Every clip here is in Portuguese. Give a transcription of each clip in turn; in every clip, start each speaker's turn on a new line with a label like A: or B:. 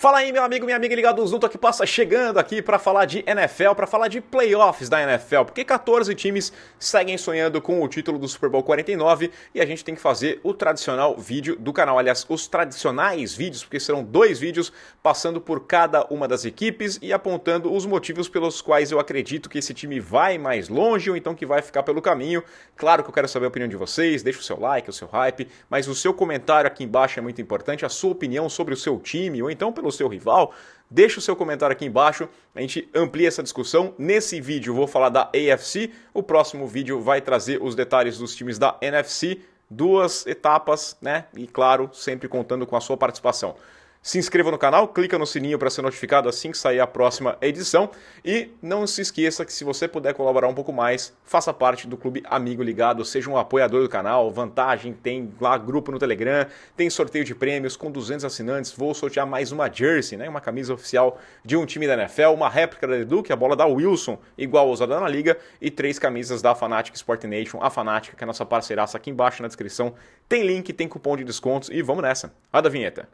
A: Fala aí, meu amigo, minha amiga ligados no Toque Passa, chegando aqui para falar de NFL, para falar de playoffs da NFL, porque 14 times seguem sonhando com o título do Super Bowl 49 e a gente tem que fazer o tradicional vídeo do canal, aliás, os tradicionais vídeos, porque serão 2 vídeos passando por cada uma das equipes e apontando os motivos pelos quais eu acredito que esse time vai mais longe ou então que vai ficar pelo caminho. Claro que eu quero saber a opinião de vocês, deixa o seu like, o seu hype, mas o seu comentário aqui embaixo é muito importante, a sua opinião sobre o seu time ou então pelo seu rival. Deixa o seu comentário aqui embaixo, a gente amplia essa discussão. Nesse vídeo eu vou falar da AFC, o próximo vídeo vai trazer os detalhes dos times da NFC, 2 etapas, né? E claro, sempre contando com a sua participação. Se inscreva no canal, clica no sininho para ser notificado assim que sair a próxima edição. E não se esqueça que se você puder colaborar um pouco mais, faça parte do Clube Amigo Ligado, seja um apoiador do canal. Vantagem, tem lá grupo no Telegram, tem sorteio de prêmios com 200 assinantes. Vou sortear mais uma jersey, né, uma camisa oficial de um time da NFL, uma réplica da Edu, que é a bola da Wilson, igual usada na liga, e 3 camisas da Fanatic Sport Nation, a Fanática, que é a nossa parceiraça. Aqui embaixo na descrição tem link, tem cupom de descontos e vamos nessa. Roda a vinheta.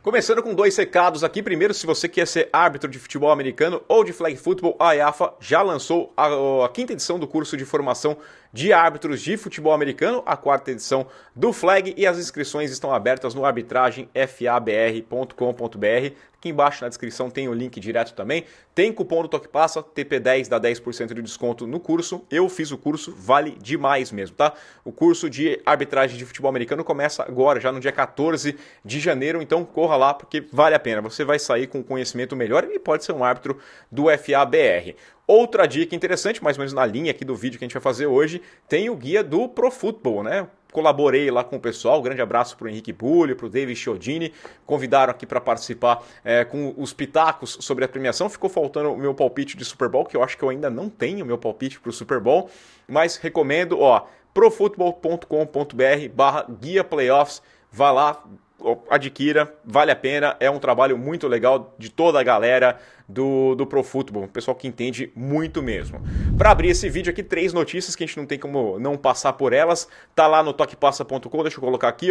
A: Começando com 2 recados aqui. Primeiro, se você quer ser árbitro de futebol americano ou de flag football, a IAFA já lançou a 5ª edição do curso de formação de árbitros de futebol americano, a 4ª edição do flag, e as inscrições estão abertas no arbitragem.fabr.com.br. Aqui embaixo na descrição tem o link direto também. Tem cupom do Toque Passa, TP10 dá 10% de desconto no curso. Eu fiz o curso, vale demais mesmo, tá? O curso de arbitragem de futebol americano começa agora, já no dia 14 de janeiro, então corra lá porque vale a pena. Você vai sair com conhecimento melhor e pode ser um árbitro do FABR. Outra dica interessante, mais ou menos na linha aqui do vídeo que a gente vai fazer hoje, tem o guia do Pro Football, né? Colaborei lá com o pessoal, um grande abraço para o Henrique Bulli, para o David Chiodini, convidaram aqui para participar com os pitacos sobre a premiação. Ficou faltando o meu palpite de Super Bowl, que eu acho que eu ainda não tenho meu palpite para o Super Bowl, mas recomendo, profutbol.com.br/guia playoffs, vá lá, adquira, vale a pena, é um trabalho muito legal de toda a galera do Pro Football, pessoal que entende muito mesmo. Para abrir esse vídeo aqui, 3 notícias que a gente não tem como não passar por elas, tá lá no toquepassa.com, deixa eu colocar aqui,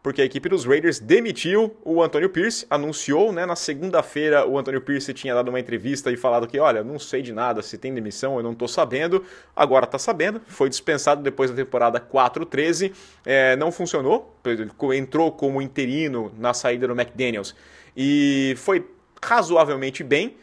A: porque a equipe dos Raiders demitiu o Antonio Pierce, anunciou, né, na segunda-feira o Antonio Pierce tinha dado uma entrevista e falado que, olha, não sei de nada, se tem demissão, eu não tô sabendo, agora tá sabendo, foi dispensado depois da temporada 4-13, não funcionou, entrou como interino na saída do McDaniels e foi razoavelmente bem.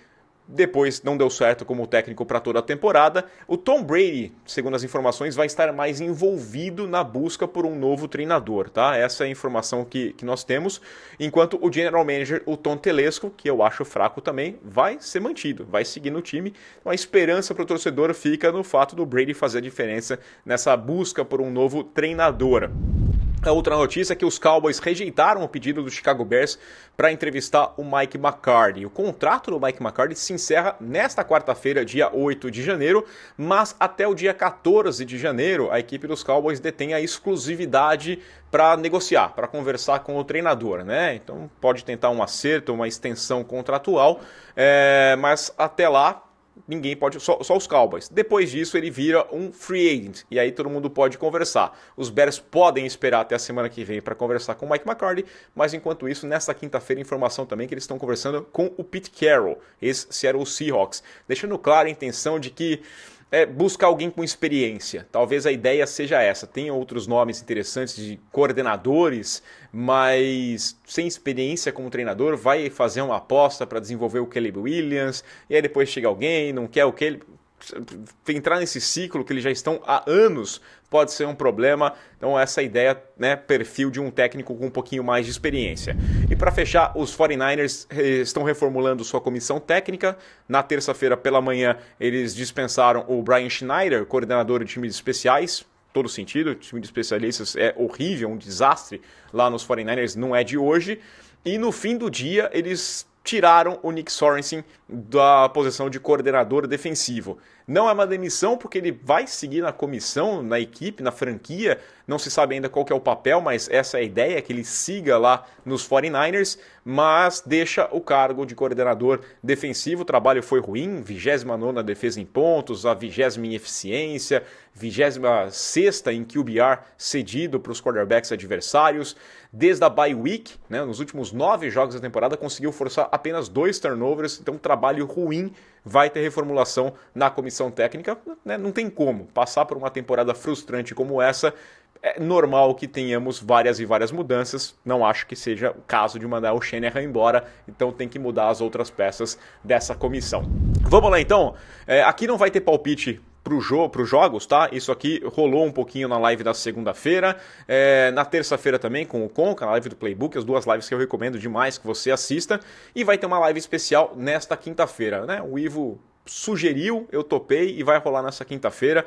A: Depois não deu certo como técnico para toda a temporada. O Tom Brady, segundo as informações, vai estar mais envolvido na busca por um novo treinador, tá? Essa é a informação que nós temos. Enquanto o General Manager, o Tom Telesco, que eu acho fraco também, vai ser mantido, vai seguir no time. Então a esperança para o torcedor fica no fato do Brady fazer a diferença nessa busca por um novo treinador. A outra notícia é que os Cowboys rejeitaram o pedido do Chicago Bears para entrevistar o Mike McCarthy. O contrato do Mike McCarthy se encerra nesta quarta-feira, dia 8 de janeiro, mas até o dia 14 de janeiro a equipe dos Cowboys detém a exclusividade para negociar, para conversar com o treinador, né? Então pode tentar um acerto, uma extensão contratual, mas até lá ninguém pode, só os Cowboys. Depois disso ele vira um free agent e aí todo mundo pode conversar. Os Bears podem esperar até a semana que vem para conversar com o Mike McCarthy, mas enquanto isso, nesta quinta-feira, informação também que eles estão conversando com o Pete Carroll, ex-Seattle Seahawks, deixando claro a intenção de que buscar alguém com experiência. Talvez a ideia seja essa. Tem outros nomes interessantes de coordenadores, mas sem experiência como treinador, vai fazer uma aposta para desenvolver o Caleb Williams, e aí depois chega alguém, não quer o Caleb. Entrar nesse ciclo que eles já estão há anos pode ser um problema. Então essa ideia, né, perfil de um técnico com um pouquinho mais de experiência. E para fechar, os 49ers estão reformulando sua comissão técnica. Na terça-feira pela manhã eles dispensaram o Brian Schneider, coordenador de times especiais. Todo sentido, o time de especialistas é horrível, um desastre lá nos 49ers, não é de hoje. E no fim do dia eles tiraram o Nick Sorensen da posição de coordenador defensivo. Não é uma demissão, porque ele vai seguir na comissão, na equipe, na franquia. Não se sabe ainda qual que é o papel, mas essa é a ideia, que ele siga lá nos 49ers, mas deixa o cargo de coordenador defensivo. O trabalho foi ruim, 29ª defesa em pontos, a 20ª em eficiência, 26ª em QBR cedido para os quarterbacks adversários. Desde a bye week, né, nos últimos 9 jogos da temporada, conseguiu forçar apenas 2 turnovers, então um trabalho ruim. Vai ter reformulação na comissão técnica, né? Não tem como passar por uma temporada frustrante como essa. É normal que tenhamos várias e várias mudanças. Não acho que seja o caso de mandar o Shanahan embora, então tem que mudar as outras peças dessa comissão. Vamos lá então. Aqui não vai ter palpite para os jogos, tá? Isso aqui rolou um pouquinho na live da segunda-feira, na terça-feira também com o Conca, na live do Playbook, as 2 lives que eu recomendo demais que você assista, e vai ter uma live especial nesta quinta-feira, né? O Ivo sugeriu, eu topei e vai rolar nessa quinta-feira.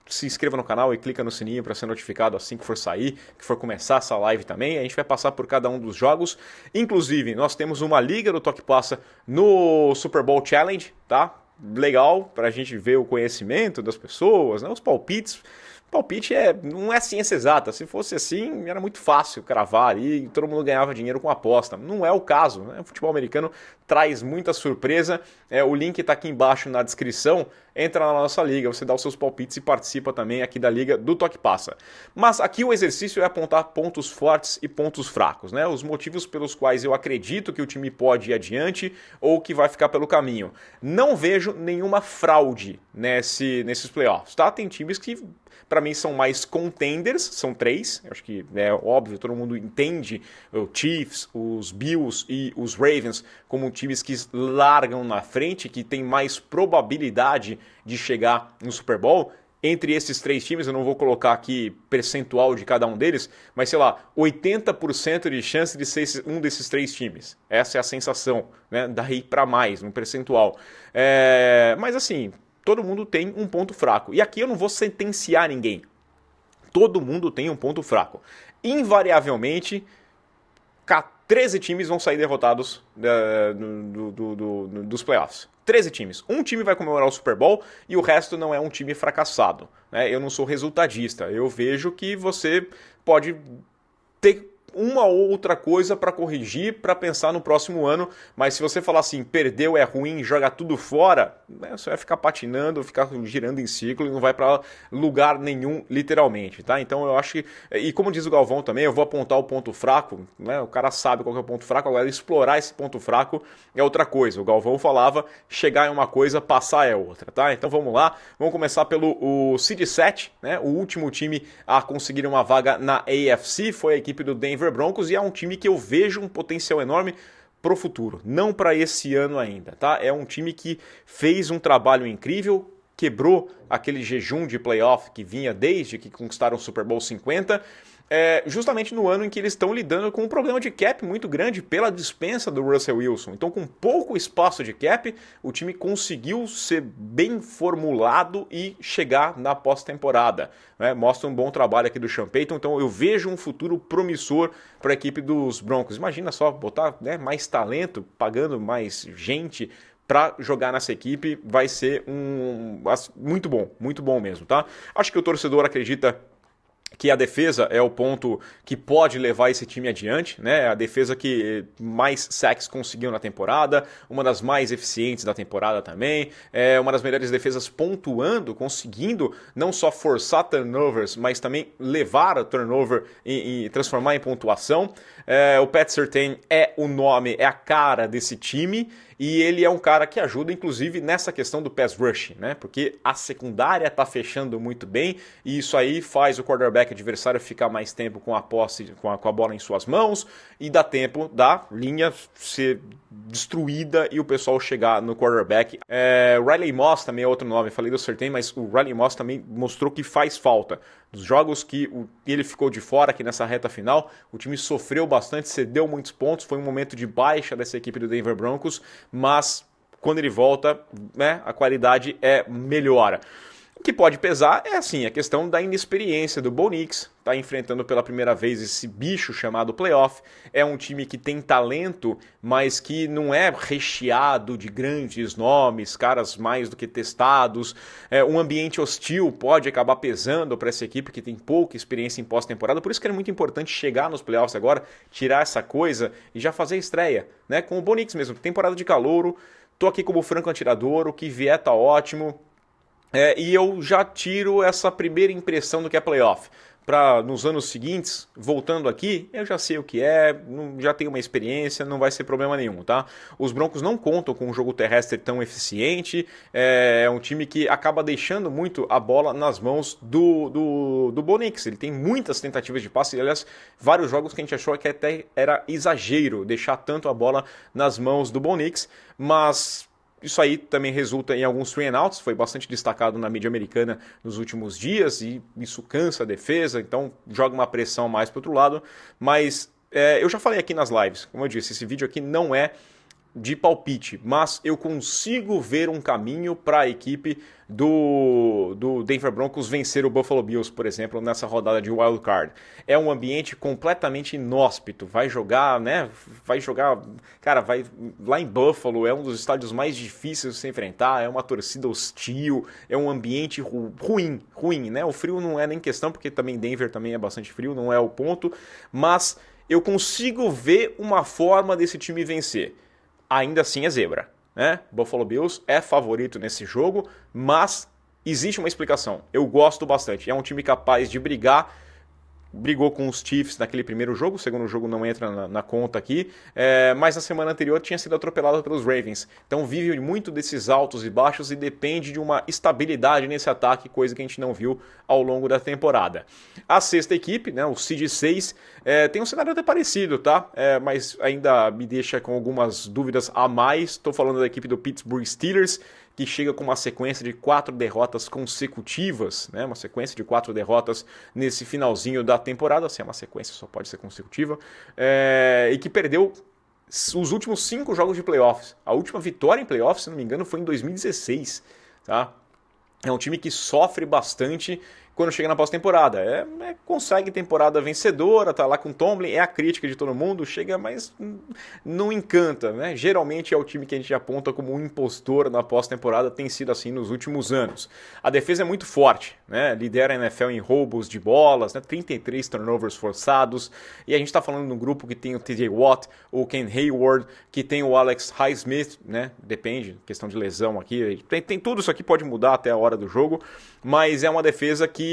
A: Se inscreva no canal e clica no sininho para ser notificado assim que for sair, que for começar essa live também. A gente vai passar por cada um dos jogos. Inclusive, nós temos uma liga do Toque Passa no Super Bowl Challenge, tá? Legal para a gente ver o conhecimento das pessoas, né? Os palpites. Palpite não é ciência exata. Se fosse assim, era muito fácil cravar ali e todo mundo ganhava dinheiro com aposta. Não é o caso, né? O futebol americano traz muita surpresa. O link está aqui embaixo na descrição. Entra na nossa liga, você dá os seus palpites e participa também aqui da liga do Toque Passa. Mas aqui o exercício é apontar pontos fortes e pontos fracos, né? Os motivos pelos quais eu acredito que o time pode ir adiante ou que vai ficar pelo caminho. Não vejo nenhuma fraude nesses playoffs, tá? Tem times que para mim são mais contenders, são 3, acho que é óbvio, todo mundo entende o Chiefs, os Bills e os Ravens como times que largam na frente, que tem mais probabilidade de chegar no Super Bowl. Entre esses 3 times, eu não vou colocar aqui percentual de cada um deles, mas sei lá, 80% de chance de ser um desses 3 times. Essa é a sensação, né? Daí para mais, no percentual. Mas assim, todo mundo tem um ponto fraco. E aqui eu não vou sentenciar ninguém. Todo mundo tem um ponto fraco. Invariavelmente, 13 times vão sair derrotados dos playoffs. 13 times. Um time vai comemorar o Super Bowl e o resto não é um time fracassado, né? Eu não sou resultadista. Eu vejo que você pode ter uma ou outra coisa para corrigir, para pensar no próximo ano, mas se você falar assim, perdeu, é ruim, joga tudo fora, né, você vai ficar patinando, ficar girando em ciclo e não vai para lugar nenhum, literalmente, tá? Então eu acho que, e como diz o Galvão também, eu vou apontar o ponto fraco, né? O cara sabe qual que é o ponto fraco, agora explorar esse ponto fraco é outra coisa. O Galvão falava, chegar em uma coisa, passar é outra, tá? Então vamos lá, vamos começar pelo Seed 7, né? O último time a conseguir uma vaga na AFC foi a equipe do Denver Broncos, e é um time que eu vejo um potencial enorme pro futuro, não para esse ano ainda, tá? É um time que fez um trabalho incrível, quebrou aquele jejum de playoff que vinha desde que conquistaram o Super Bowl 50, justamente no ano em que eles estão lidando com um problema de cap muito grande pela dispensa do Russell Wilson. Então, com pouco espaço de cap, o time conseguiu ser bem formulado e chegar na pós-temporada, né? Mostra um bom trabalho aqui do Sean Payton, então eu vejo um futuro promissor para a equipe dos Broncos. Imagina só, botar, né, mais talento, pagando mais gente para jogar nessa equipe, vai ser muito bom mesmo, tá? Acho que o torcedor acredita que a defesa é o ponto que pode levar esse time adiante, né? A defesa que mais sacks conseguiu na temporada, uma das mais eficientes da temporada também, uma das melhores defesas pontuando, conseguindo não só forçar turnovers, mas também levar a turnover e transformar em pontuação. O Pat Surtain é o nome, é a cara desse time, e ele é um cara que ajuda, inclusive, nessa questão do pass rush, né? Porque a secundária tá fechando muito bem, e isso aí faz o quarterback adversário ficar mais tempo com a posse, com a bola em suas mãos, e dá tempo da linha ser destruída e o pessoal chegar no quarterback. O Riley Moss também é outro nome, falei do Surtain, mas o Riley Moss também mostrou que faz falta. Dos jogos que ele ficou de fora aqui nessa reta final, o time sofreu bastante, cedeu muitos pontos, foi um momento de baixa dessa equipe do Denver Broncos, mas quando ele volta, né, a qualidade melhora. que pode pesar é assim, a questão da inexperiência do Bo Nix, tá enfrentando pela primeira vez esse bicho chamado playoff. É um time que tem talento, mas que não é recheado de grandes nomes, caras mais do que testados. Um ambiente hostil pode acabar pesando para essa equipe que tem pouca experiência em pós-temporada. Por isso que é muito importante chegar nos playoffs agora, tirar essa coisa e já fazer a estreia, né? Com o Bo Nix mesmo, temporada de calouro. Tô aqui como franco atirador, o que vier tá ótimo. E eu já tiro essa primeira impressão do que é playoff. Para nos anos seguintes, voltando aqui, eu já sei o que é, já tenho uma experiência, não vai ser problema nenhum, tá? Os Broncos não contam com um jogo terrestre tão eficiente, é um time que acaba deixando muito a bola nas mãos do Bo Nix. Ele tem muitas tentativas de passe, aliás, vários jogos que a gente achou que até era exagero deixar tanto a bola nas mãos do Bo Nix, mas isso aí também resulta em alguns three and outs, foi bastante destacado na mídia americana nos últimos dias e isso cansa a defesa, então joga uma pressão mais para o outro lado. Mas eu já falei aqui nas lives, como eu disse, esse vídeo aqui não é de palpite, mas eu consigo ver um caminho para a equipe do Denver Broncos vencer o Buffalo Bills, por exemplo, nessa rodada de wild card. É um ambiente completamente inóspito, vai jogar, cara, vai lá em Buffalo, é um dos estádios mais difíceis de se enfrentar, é uma torcida hostil, é um ambiente ruim, né? O frio não é nem questão, porque também Denver também é bastante frio, não é o ponto, mas eu consigo ver uma forma desse time vencer. Ainda assim é zebra, né? Buffalo Bills é favorito nesse jogo, mas existe uma explicação. Eu gosto bastante. É um time capaz de brigar. Brigou com os Chiefs naquele primeiro jogo, o segundo jogo não entra na conta aqui, mas na semana anterior tinha sido atropelado pelos Ravens. Então vive muito desses altos e baixos e depende de uma estabilidade nesse ataque, coisa que a gente não viu ao longo da temporada. A sexta equipe, né, o Seed 6, tem um cenário até parecido, tá? Mas ainda me deixa com algumas dúvidas a mais. Estou falando da equipe do Pittsburgh Steelers, que chega com uma sequência de 4 derrotas consecutivas, né? Uma sequência de 4 derrotas nesse finalzinho da temporada, se é uma sequência só pode ser consecutiva, e que perdeu os últimos 5 jogos de playoffs. A última vitória em playoffs, se não me engano, foi em 2016, tá? É um time que sofre bastante quando chega na pós-temporada. Consegue temporada vencedora, tá lá com o Tomlin, é a crítica de todo mundo, chega, mas não encanta, né? Geralmente é o time que a gente aponta como um impostor na pós-temporada, tem sido assim nos últimos anos. A defesa é muito forte, né? Lidera a NFL em roubos de bolas, né? 33 turnovers forçados, e a gente está falando de um grupo que tem o TJ Watt, o Ken Hayward, que tem o Alex Highsmith, né? Depende, questão de lesão aqui, tem tudo isso aqui, pode mudar até a hora do jogo, mas é uma defesa que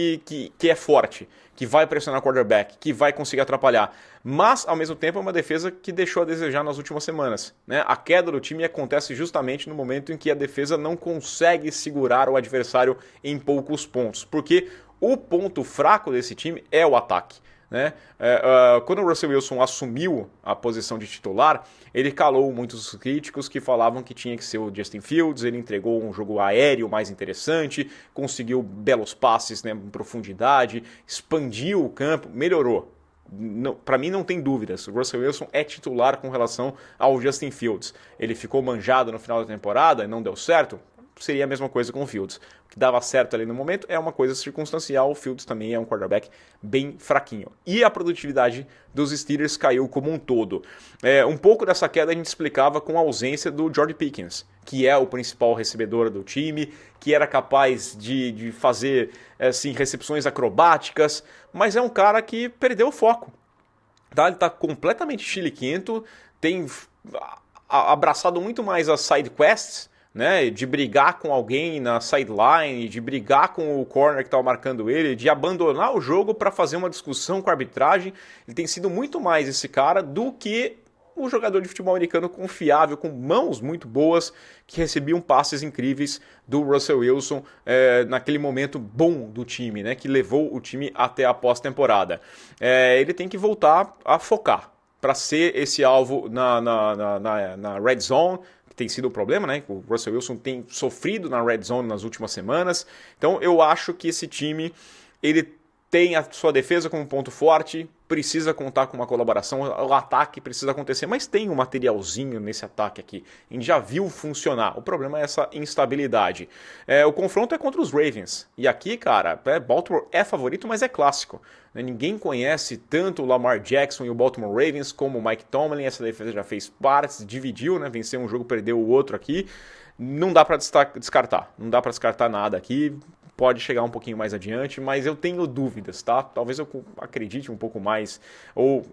A: é forte, que vai pressionar o quarterback, que vai conseguir atrapalhar, mas ao mesmo tempo é uma defesa que deixou a desejar nas últimas semanas, né? A queda do time acontece justamente no momento em que a defesa não consegue segurar o adversário em poucos pontos, porque o ponto fraco desse time é o ataque, né? Quando o Russell Wilson assumiu a posição de titular, ele calou muitos críticos que falavam que tinha que ser o Justin Fields. Ele entregou um jogo aéreo mais interessante, conseguiu belos passes, né, em profundidade, expandiu o campo, melhorou. Para mim não tem dúvidas, o Russell Wilson é titular com relação ao Justin Fields. Ele ficou manjado no final da temporada e não deu certo? Seria a mesma coisa com o Fields. O que dava certo ali no momento é uma coisa circunstancial, o Fields também é um quarterback bem fraquinho. E a produtividade dos Steelers caiu como um todo. Um pouco dessa queda a gente explicava com a ausência do George Pickens, que é o principal recebedor do time, que era capaz de fazer assim, recepções acrobáticas, mas é um cara que perdeu o foco. Tá? Ele está completamente chiliquento, tem abraçado muito mais as side quests, né, de brigar com alguém na sideline, de brigar com o corner que estava marcando ele, de abandonar o jogo para fazer uma discussão com a arbitragem. Ele tem sido muito mais esse cara do que o jogador de futebol americano confiável, com mãos muito boas, que recebiam passes incríveis do Russell Wilson naquele momento bom do time, né, que levou o time até a pós-temporada. Ele tem que voltar a focar para ser esse alvo na red zone, que tem sido o problema, né? O Russell Wilson tem sofrido na red zone nas últimas semanas. Então eu acho que esse time ele tem a sua defesa como ponto forte, precisa contar com uma colaboração, o ataque precisa acontecer, mas tem um materialzinho nesse ataque aqui. A gente já viu funcionar. O problema é essa instabilidade. O confronto é contra os Ravens. E aqui, cara, Baltimore é favorito, mas é clássico. Ninguém conhece tanto o Lamar Jackson e o Baltimore Ravens como o Mike Tomlin. Essa defesa já fez partes, dividiu, né? Venceu um jogo, perdeu o outro aqui. Não dá para descartar. Não dá para descartar nada aqui. Pode chegar um pouquinho mais adiante, mas eu tenho dúvidas, tá? Talvez eu acredite um pouco mais, ou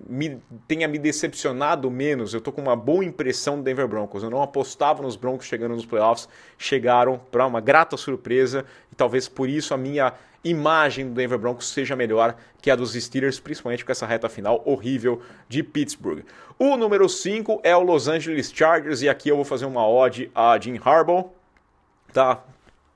A: tenha me decepcionado menos. Eu tô com uma boa impressão do Denver Broncos. Eu não apostava nos Broncos chegando nos playoffs, chegaram para uma grata surpresa, e talvez por isso a minha imagem do Denver Broncos seja melhor que a dos Steelers, principalmente com essa reta final horrível de Pittsburgh. O número 5 é o Los Angeles Chargers, e aqui eu vou fazer uma ode a Jim Harbaugh, tá?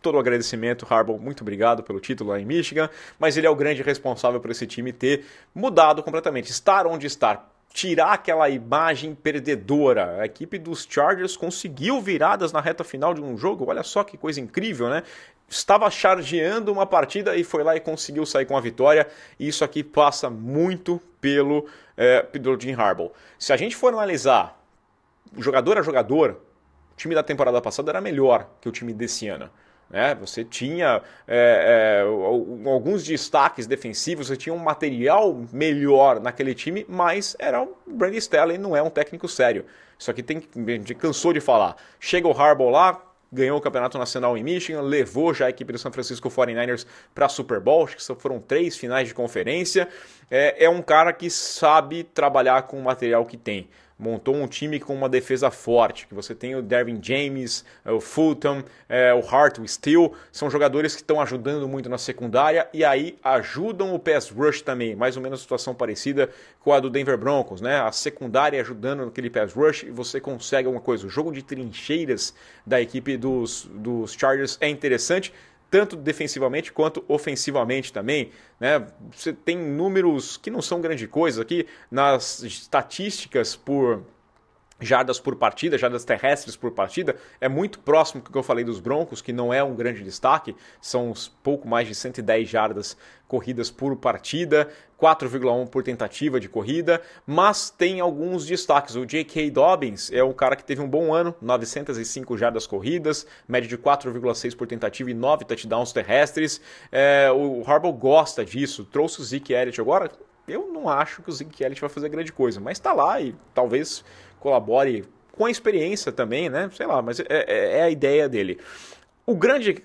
A: Todo o agradecimento, Harbaugh, muito obrigado pelo título lá em Michigan, mas ele é o grande responsável por esse time ter mudado completamente, estar onde está, tirar aquela imagem perdedora. A equipe dos Chargers conseguiu viradas na reta final de um jogo, olha só que coisa incrível, né? Estava chargeando uma partida e foi lá e conseguiu sair com a vitória, e isso aqui passa muito pelo Jim Harbaugh. Se a gente for analisar jogador a jogador, o time da temporada passada era melhor que o time desse ano. Você tinha alguns destaques defensivos, você tinha um material melhor naquele time, mas era o Brandon Staley, não é um técnico sério. Isso aqui a gente cansou de falar. Chega o Harbaugh lá, ganhou o Campeonato Nacional em Michigan, levou já a equipe do San Francisco 49ers para a Super Bowl, acho que foram 3 finais de conferência. É um cara que sabe trabalhar com o material que tem. Montou um time com uma defesa forte, que você tem o Derwin James, o Fulton, o Hart, o Steele, são jogadores que estão ajudando muito na secundária e aí ajudam o pass rush também, mais ou menos situação parecida com a do Denver Broncos, né? A secundária ajudando naquele pass rush e você consegue alguma coisa. O jogo de trincheiras da equipe dos Chargers é interessante, tanto defensivamente quanto ofensivamente também, né? Você tem números que não são grande coisa aqui nas estatísticas por jardas por partida, jardas terrestres por partida, é muito próximo do que eu falei dos Broncos, que não é um grande destaque, são pouco mais de 110 jardas corridas por partida, 4,1 por tentativa de corrida, mas tem alguns destaques. O J.K. Dobbins é um cara que teve um bom ano, 905 jardas corridas, média de 4,6 por tentativa e 9 touchdowns terrestres. O Harbaugh gosta disso, trouxe o Zeke Elliott agora. Eu não acho que o Zeke Elliott vai fazer grande coisa, mas está lá e talvez colabore com a experiência também, né? Sei lá, mas é a ideia dele.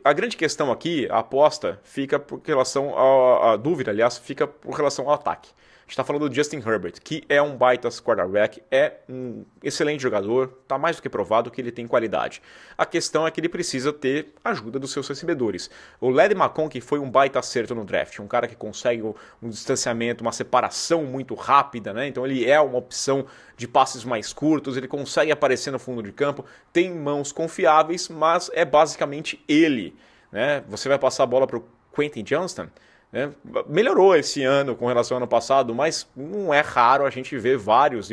A: A grande questão aqui, a aposta, fica por relação a dúvida, aliás, fica por relação ao ataque. A gente está falando do Justin Herbert, que é um baita quarterback, é um excelente jogador, está mais do que provado que ele tem qualidade. A questão é que ele precisa ter ajuda dos seus recebedores. O Ladd McConkey foi um baita acerto no draft, um cara que consegue um distanciamento, uma separação muito rápida, né? Então ele é uma opção de passes mais curtos, ele consegue aparecer no fundo de campo, tem mãos confiáveis, mas é basicamente ele, né? Você vai passar a bola para o Quentin Johnston, melhorou esse ano com relação ao ano passado, mas não é raro a gente ver vários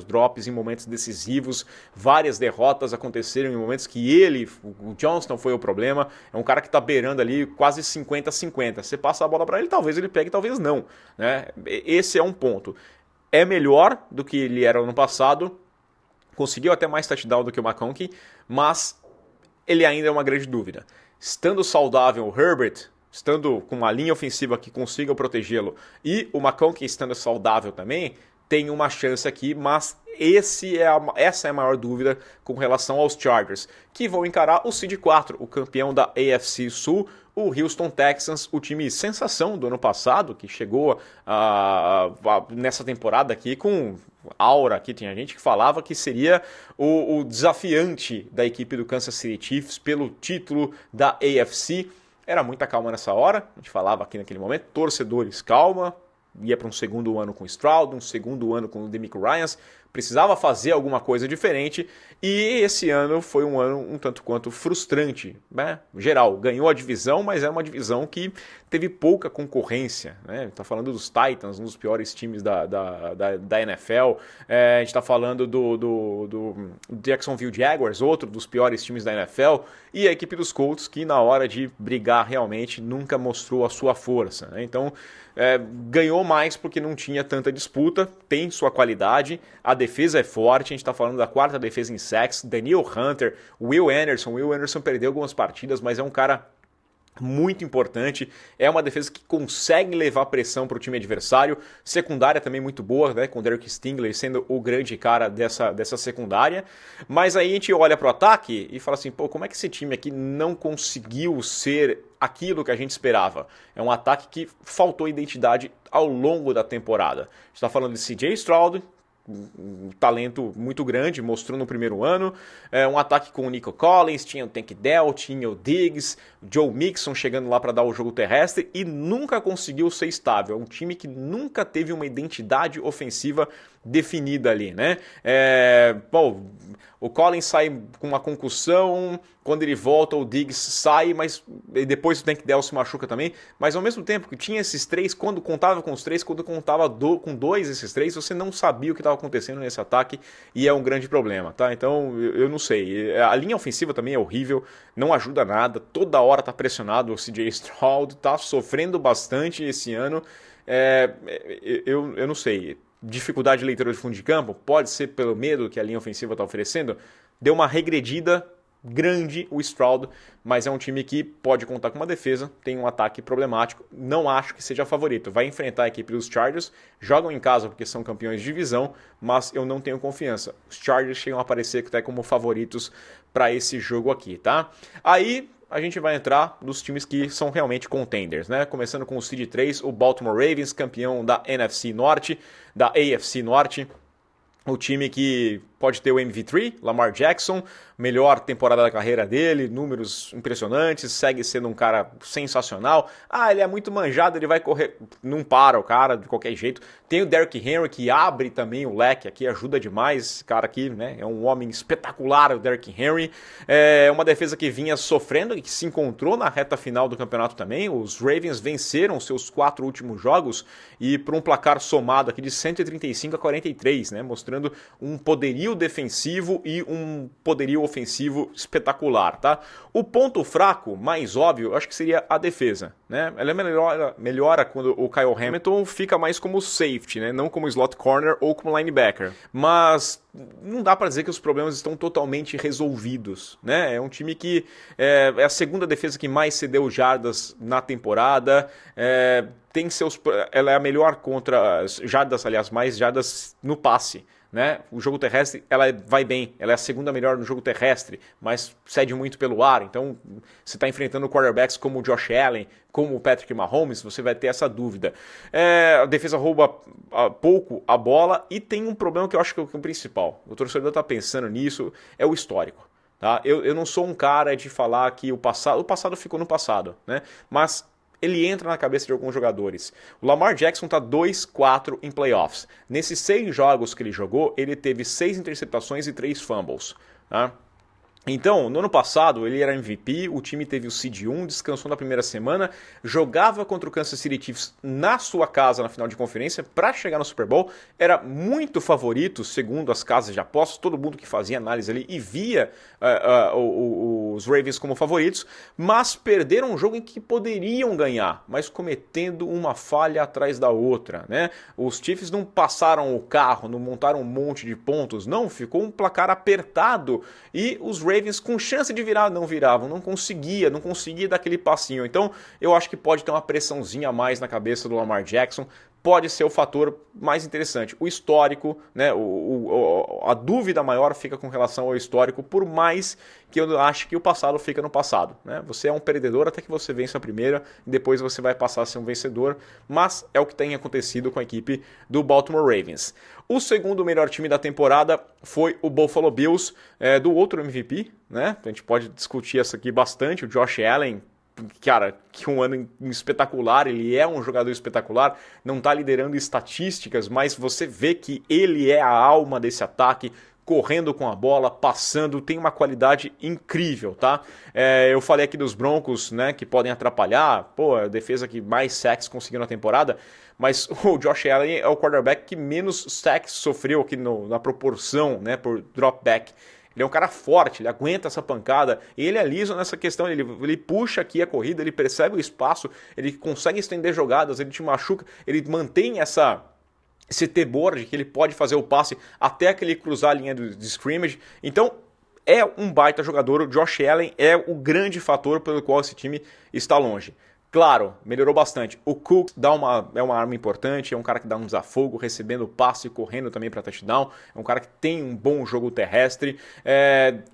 A: drops em momentos decisivos, várias derrotas aconteceram em momentos que o Johnston foi o problema, é um cara que está beirando ali quase 50-50, você passa a bola para ele, talvez ele pegue, talvez não, né? Esse é um ponto. É melhor do que ele era no ano passado, conseguiu até mais touchdown do que o McConkey, mas ele ainda é uma grande dúvida. Estando saudável o Herbert, estando com uma linha ofensiva que consiga protegê-lo, e o McConkey estando saudável também, tem uma chance aqui, mas essa é a maior dúvida com relação aos Chargers, que vão encarar o Seed 4, o campeão da AFC Sul, o Houston Texans, o time sensação do ano passado, que chegou nessa temporada aqui com aura, aqui tinha gente que falava que seria o desafiante da equipe do Kansas City Chiefs pelo título da AFC. Era muita calma nessa hora, a gente falava aqui naquele momento, torcedores, calma, ia para um segundo ano com o Stroud, um segundo ano com o DeMeco Ryans, precisava fazer alguma coisa diferente, e esse ano foi um ano um tanto quanto frustrante, né? Geral, ganhou a divisão, mas é uma divisão que teve pouca concorrência, né? A gente tá falando dos Titans, um dos piores times da NFL, a gente tá falando do Jacksonville Jaguars, outro dos piores times da NFL, e a equipe dos Colts, que na hora de brigar realmente nunca mostrou a sua força, né? Então, ganhou mais porque não tinha tanta disputa, tem sua qualidade, a defesa é forte, a gente está falando da quarta defesa em sacks, Daniel Hunter, Will Anderson perdeu algumas partidas, mas é um cara muito importante, é uma defesa que consegue levar pressão para o time adversário, secundária também muito boa, né, com o Derek Stingley sendo o grande cara dessa secundária, mas aí a gente olha para o ataque e fala assim, pô, como é que esse time aqui não conseguiu ser aquilo que a gente esperava? É um ataque que faltou identidade ao longo da temporada. A gente está falando de CJ Stroud, um talento muito grande, mostrou no primeiro ano, um ataque com o Nico Collins, tinha o Tank Dell, tinha o Diggs, Joe Mixon chegando lá para dar o jogo terrestre e nunca conseguiu ser estável, é um time que nunca teve uma identidade ofensiva definida ali, né? O Collins sai com uma concussão, quando ele volta o Diggs sai, mas depois o Tank Dell se machuca também, mas ao mesmo tempo que tinha esses três, quando contava com os três, quando contava com dois desses três, você não sabia o que estava acontecendo nesse ataque e é um grande problema, tá? Então eu não sei, a linha ofensiva também é horrível, não ajuda nada, toda hora tá pressionado, o CJ Stroud tá sofrendo bastante esse ano, eu não sei, dificuldade de leitura de fundo de campo, pode ser pelo medo que a linha ofensiva está oferecendo, deu uma regredida grande o Stroud, mas é um time que pode contar com uma defesa, tem um ataque problemático, não acho que seja favorito, vai enfrentar a equipe dos Chargers, jogam em casa porque são campeões de divisão, mas eu não tenho confiança, os Chargers chegam a aparecer até como favoritos para esse jogo aqui, tá? Aí a gente vai entrar nos times que são realmente contenders, né? Começando com o Seed 3, o Baltimore Ravens, campeão da NFC Norte, da AFC Norte, o time que pode ter o MVP3, Lamar Jackson, melhor temporada da carreira dele, números impressionantes, segue sendo um cara sensacional. Ele é muito manjado, ele vai correr, não para o cara de qualquer jeito. Tem o Derrick Henry que abre também o leque aqui, ajuda demais. Esse cara aqui, né, é um homem espetacular, o Derrick Henry. É uma defesa que vinha sofrendo e que se encontrou na reta final do campeonato também. Os Ravens venceram seus 4 últimos jogos e por um placar somado aqui de 135-43, né, mostrando um poderio defensivo e um poderio ofensivo espetacular, tá? O ponto fraco, mais óbvio, acho que seria a defesa, né? Ela melhora quando o Kyle Hamilton fica mais como safety, né? Não como slot corner ou como linebacker. Mas não dá para dizer que os problemas estão totalmente resolvidos, né? É um time que é a segunda defesa que mais cedeu jardas na temporada, ela é a melhor contra jardas, aliás, mais jardas no passe, né? O jogo terrestre ela vai bem, ela é a segunda melhor no jogo terrestre, mas cede muito pelo ar, então você está enfrentando quarterbacks como o Josh Allen, como o Patrick Mahomes, você vai ter essa dúvida. A defesa rouba pouco a bola e tem um problema que eu acho que é o principal, o torcedor está pensando nisso, é o histórico. Tá? Eu não sou um cara de falar que o passado ficou no passado, né? Mas ele entra na cabeça de alguns jogadores. O Lamar Jackson está 2-4 em playoffs. Nesses 6 jogos que ele jogou, ele teve 6 interceptações e 3 fumbles. Tá? Então, no ano passado, ele era MVP, o time teve o Seed 1, descansou na primeira semana, jogava contra o Kansas City Chiefs na sua casa na final de conferência para chegar no Super Bowl, era muito favorito, segundo as casas de apostas, todo mundo que fazia análise ali e via os Ravens como favoritos, mas perderam um jogo em que poderiam ganhar, mas cometendo uma falha atrás da outra, né? Os Chiefs não passaram o carro, não montaram um monte de pontos, não, ficou um placar apertado e os Ravens com chance de virar não viravam, não conseguia dar aquele passinho. Então eu acho que pode ter uma pressãozinha a mais na cabeça do Lamar Jackson, pode ser o fator mais interessante. O histórico, né, a dúvida maior fica com relação ao histórico, por mais que eu acho que o passado fica no passado. Né? Você é um perdedor até que você vença a primeira, e depois você vai passar a ser um vencedor, mas é o que tem acontecido com a equipe do Baltimore Ravens. O segundo melhor time da temporada foi o Buffalo Bills, do outro MVP, né? A gente pode discutir essa aqui bastante, o Josh Allen, cara, que um ano espetacular, ele é um jogador espetacular, não está liderando estatísticas, mas você vê que ele é a alma desse ataque, correndo com a bola, passando, tem uma qualidade incrível, tá? Eu falei aqui dos Broncos, né, que podem atrapalhar, a defesa que mais sacks conseguiu na temporada, mas o Josh Allen é o quarterback que menos sacks sofreu aqui na proporção, né, por dropback. Ele é um cara forte, ele aguenta essa pancada, e ele é liso nessa questão, ele puxa aqui a corrida, ele percebe o espaço, ele consegue estender jogadas, ele te machuca, ele mantém esse T-board que ele pode fazer o passe até que ele cruzar a linha de scrimmage. Então, é um baita jogador. O Josh Allen é o grande fator pelo qual esse time está longe. Claro, melhorou bastante. O Cook é uma arma importante, é um cara que dá um desafogo, recebendo passe e correndo também para touchdown. É um cara que tem um bom jogo terrestre.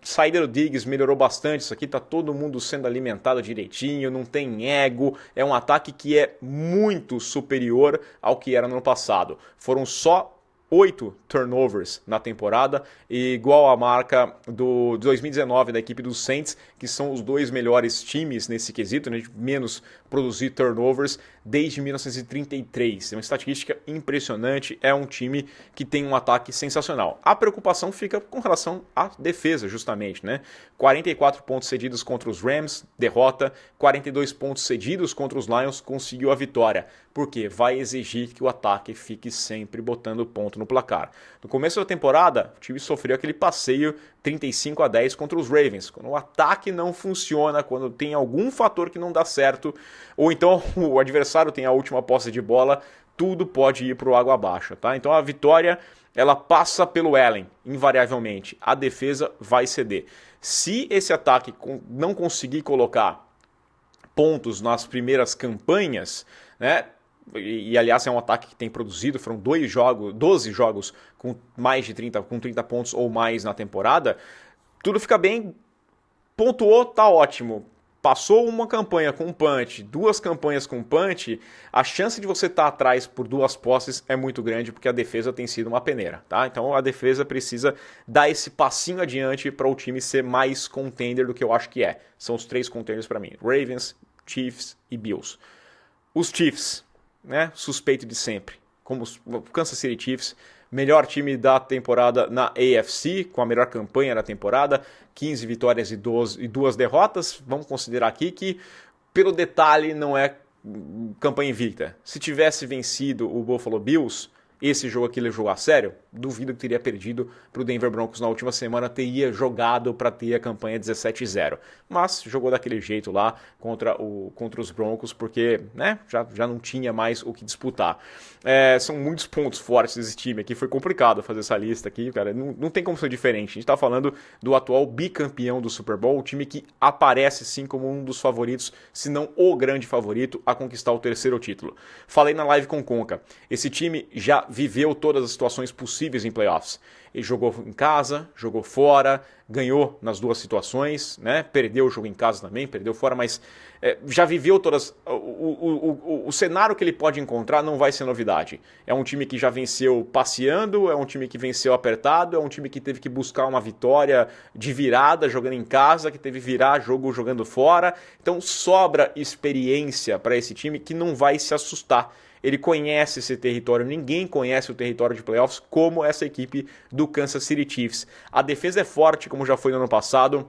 A: Saída do Diggs melhorou bastante. Isso aqui tá todo mundo sendo alimentado direitinho, não tem ego. É um ataque que é muito superior ao que era no ano passado. Foram só 8 turnovers na temporada, igual à marca do 2019 da equipe dos Saints, que são os dois melhores times nesse quesito, né, de menos produzir turnovers desde 1933. É uma estatística impressionante, é um time que tem um ataque sensacional. A preocupação fica com relação à defesa, justamente, né? 44 pontos cedidos contra os Rams, derrota, 42 pontos cedidos contra os Lions, conseguiu a vitória. Porque vai exigir que o ataque fique sempre botando ponto no placar. No começo da temporada, o time sofreu aquele passeio 35-10 contra os Ravens. Quando o ataque não funciona, quando tem algum fator que não dá certo, ou então o adversário tem a última posse de bola, tudo pode ir para o água abaixo, tá? Então a vitória, ela passa pelo Allen, invariavelmente. A defesa vai ceder. Se esse ataque não conseguir colocar pontos nas primeiras campanhas, né? E aliás é um ataque que tem produzido, foram 12 jogos com mais de 30 pontos ou mais na temporada, tudo fica bem, pontuou, tá ótimo. Passou uma campanha com punch, 2 campanhas com punch, a chance de você estar atrás por 2 posses é muito grande porque a defesa tem sido uma peneira, tá? Então a defesa precisa dar esse passinho adiante para o time ser mais contender do que eu acho que é. São os 3 contenders para mim, Ravens, Chiefs e Bills. Os Chiefs, né, suspeito de sempre, como o Kansas City Chiefs, melhor time da temporada na AFC, com a melhor campanha da temporada, 15 vitórias e 2 derrotas, vamos considerar aqui que pelo detalhe não é campanha invicta. Se tivesse vencido o Buffalo Bills, esse jogo aqui ele jogou a sério, duvido que teria perdido para o Denver Broncos na última semana, teria jogado para ter a campanha 17-0. Mas jogou daquele jeito lá contra os Broncos, porque né, já não tinha mais o que disputar. São muitos pontos fortes desse time aqui, foi complicado fazer essa lista aqui, cara, não tem como ser diferente. A gente está falando do atual bicampeão do Super Bowl, o time que aparece sim como um dos favoritos, se não o grande favorito a conquistar o 3º título. Falei na live com Conca, esse time já viveu todas as situações possíveis em playoffs. Ele jogou em casa, jogou fora, ganhou nas 2 situações, né? Perdeu o jogo em casa também, perdeu fora, mas já viveu todas. O cenário que ele pode encontrar não vai ser novidade. É um time que já venceu passeando, é um time que venceu apertado, é um time que teve que buscar uma vitória de virada jogando em casa, que teve que virar jogo jogando fora. Então sobra experiência para esse time que não vai se assustar. Ele conhece esse território, ninguém conhece o território de playoffs como essa equipe do Kansas City Chiefs. A defesa é forte, como já foi no ano passado,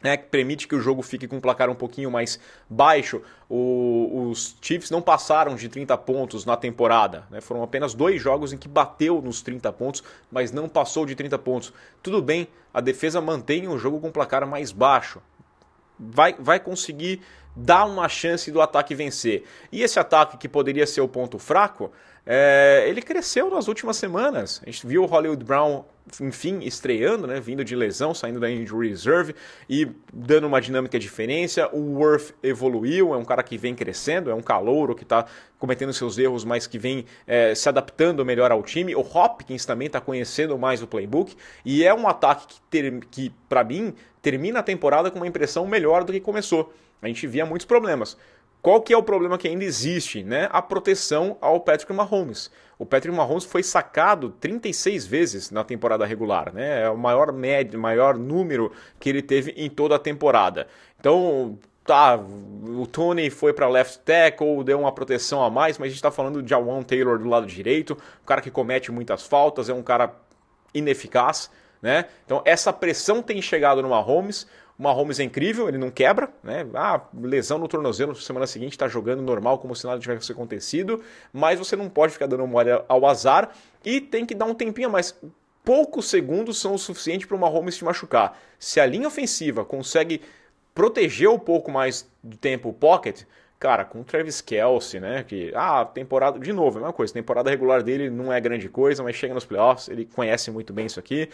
A: né, que permite que o jogo fique com um placar um pouquinho mais baixo. Os Chiefs não passaram de 30 pontos na temporada, né? Foram apenas 2 jogos em que bateu nos 30 pontos, mas não passou de 30 pontos. Tudo bem, a defesa mantém o jogo com um placar mais baixo. Vai conseguir dar uma chance do ataque vencer. E esse ataque que poderia ser o ponto fraco, ele cresceu nas últimas semanas. A gente viu o Hollywood Brown, enfim, estreando, né, vindo de lesão, saindo da injury reserve e dando uma dinâmica diferente. O Worth evoluiu, é um cara que vem crescendo, é um calouro que está cometendo seus erros, mas que vem se adaptando melhor ao time. O Hopkins também está conhecendo mais o playbook e é um ataque que para mim, termina a temporada com uma impressão melhor do que começou. A gente via muitos problemas. Qual que é o problema que ainda existe? Né? A proteção ao Patrick Mahomes. O Patrick Mahomes foi sacado 36 vezes na temporada regular. Né? É o maior número que ele teve em toda a temporada. Então, tá, o Tony foi para left tackle, deu uma proteção a mais, mas a gente está falando de Jawan Taylor do lado direito, um cara que comete muitas faltas, é um cara ineficaz, né? Então essa pressão tem chegado no Mahomes. O Mahomes é incrível, ele não quebra, né? Lesão no tornozelo, na semana seguinte está jogando normal, como se nada tivesse acontecido, mas você não pode ficar dando mole ao azar e tem que dar um tempinho a mais. Poucos segundos são o suficiente para o Mahomes te machucar. Se a linha ofensiva consegue proteger um pouco mais de tempo o pocket, cara, com o Travis Kelce, né, que, temporada, de novo, é a mesma coisa, temporada regular dele não é grande coisa, mas chega nos playoffs, ele conhece muito bem isso aqui,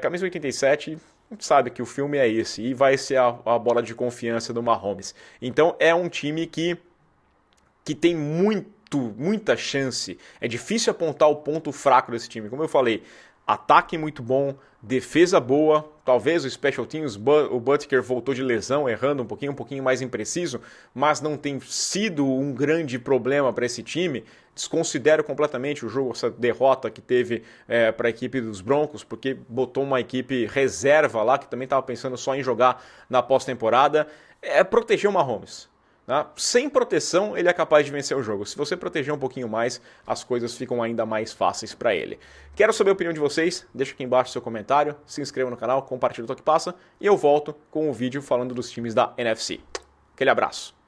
A: camisa 87, a gente sabe que o filme é esse, e vai ser a bola de confiança do Mahomes. Então é um time que tem muita chance, é difícil apontar o ponto fraco desse time, como eu falei, ataque muito bom, defesa boa, talvez o special teams, o Butker voltou de lesão, errando um pouquinho mais impreciso, mas não tem sido um grande problema para esse time. Desconsidero completamente o jogo, essa derrota que teve para a equipe dos Broncos, porque botou uma equipe reserva lá, que também estava pensando só em jogar na pós-temporada. É proteger o Mahomes. Sem proteção, ele é capaz de vencer o jogo. Se você proteger um pouquinho mais, as coisas ficam ainda mais fáceis para ele. Quero saber a opinião de vocês, deixa aqui embaixo seu comentário, se inscreva no canal, compartilha o que passa e eu volto com o vídeo falando dos times da NFC. Aquele abraço.